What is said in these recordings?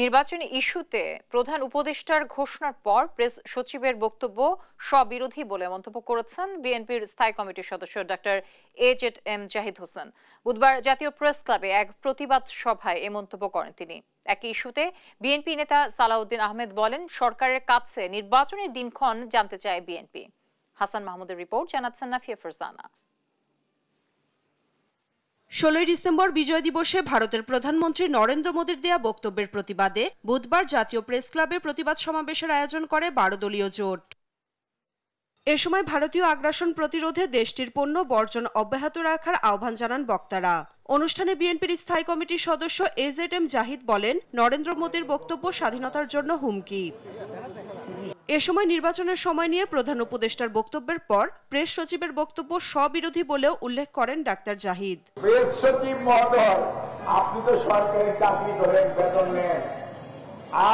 নির্বাচনী ইস্যুতে প্রধান উপদেষ্টার ঘোষণার পর প্রেস সচিবের বক্তব্য স্ববিরোধী বলে মন্তব্য করেছেন বিএনপির স্থায়ী কমিটির সদস্য ডক্টর এজেড-এম জাহিদ হোসেন। বুধবার জাতীয় প্রেস ক্লাবে এক প্রতিবাদ সভায় এ মন্তব্য করেন তিনি। একই ইস্যুতে বিএনপি নেতা সালাউদ্দিন আহমেদ বলেন, সরকারের কাছে নির্বাচনের দিনক্ষণ জানতে চায় বিএনপি। হাসান মাহমুদের রিপোর্ট, জানাচ্ছেন নাফিয়া ফারজানা। 16 ডিসেম্বর বিজয় দিবসে ভারতের প্রধানমন্ত্রী নরেন্দ্র মোদীর দেয়া বক্তব্যের প্রতিবাদে বুধবার জাতীয় প্রেস ক্লাবে প্রতিবাদ সমাবেশের আয়োজন করে 12 দলীয় জোট। এ সময় ভারতীয় আগ্রাসন প্রতিরোধে দেশটির পণ্য বর্জন অব্যাহত রাখার আহ্বান জানান বক্তারা। অনুষ্ঠানে বিএনপির স্থায়ী কমিটির সদস্য এজেড-এম জাহিদ বলেন, নরেন্দ্র মোদীর বক্তব্য স্বাধীনতার জন্য হুমকি। এ সময় নির্বাচনের সময় নিয়ে প্রধান উপদেষ্টার বক্তব্যের পর প্রেস সচিবের বক্তব্য স্ববিরোধী বলেও উল্লেখ করেন ডাক্তার জাহিদ। প্রেস সচিব মহোদয়, আপনি তো সরকারি চাকরি করেন, বেতন নেন,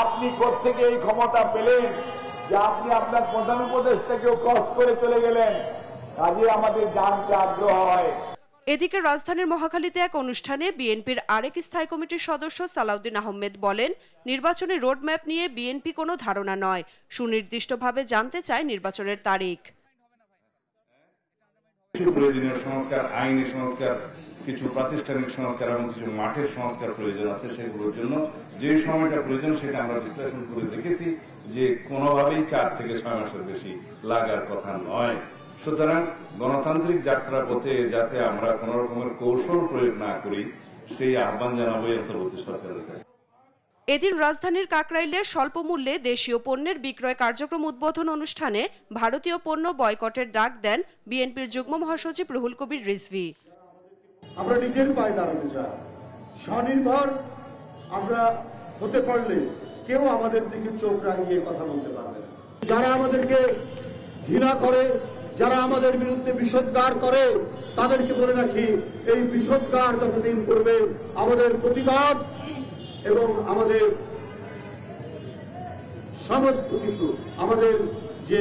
আপনি কোত্থেকে এই ক্ষমতা পেলেন যে আপনি আপনার প্রধান উপদেষ্টাকেও ক্রস করে চলে গেলেন? কাজে আমাদের জানতে আগ্রহ হয়। এদিকে রাজধানীর মহাখালীতে এক অনুষ্ঠানে বিএনপির আরেক স্থায়ী কমিটির সদস্য সালাউদ্দিন আহমেদ বলেন, নির্বাচনী রোডম্যাপ নিয়ে বিএনপি কোনো ধারণা নয়, সুনির্দিষ্টভাবে জানতে চায় নির্বাচনের তারিখ। কিছু প্রয়োজনীয় সংস্কার, আইনি সংস্কার, কিছু প্রাতিষ্ঠানিক সংস্কার এবং কিছু মাঠের সংস্কার প্রয়োজন আছে। সেগুলোর জন্য যে সময়টা প্রয়োজন সেটা আমরা বিশ্লেষণ করে দেখেছি যে কোনোভাবেই 4 থেকে 6 মাসের বেশি লাগার কথা নয়। সুতরাং গণতান্ত্রিক যাত্রা পথে যাতে আমরা কোন রকমের কৌশল প্রয়োগ না করি, সেই আহ্বান জানাবো অন্তর্বর্তী সরকারের কাছে। এদিন রাজধানীর কাকরাইলে স্বল্প মূল্যে দেশীয় পণ্যের বিক্রয় কার্যক্রম উদ্বোধন অনুষ্ঠানে ভারতীয় পণ্য বয়কটের ডাক দেন বিএনপির যুগ্ম মহাসচিব রুহুল কবির রিজভী। আমরা নিজের পায়ে দাঁড়াতে চাই, স্বনির্ভর আমরা হতে পারলে কেউ আমাদের দিকে চোখ রাঙিয়ে কথা বলতে পারবে না। যারা আমাদেরকে ঘৃণা করে, যারা আমাদের বিরুদ্ধে বিষোদ্গার করে, তাদেরকে বলে রাখি, এই বিষোদ্গার যতদিন করবে আমাদের প্রতিবাদ এবং আমাদের সমস্ত কিছু, আমাদের যে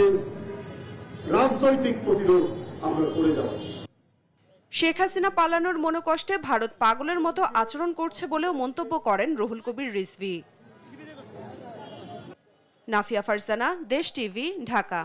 রাজনৈতিক প্রতিরোধ আমরা করে যাব। শেখ হাসিনা পালানোর মনোকষ্টে ভারত পাগলের মতো আচরণ করছে বলেও মন্তব্য করেন রুহুল কবির রিজভী। নাফিয়া ফারজানা, দেশ টিভি, ঢাকা।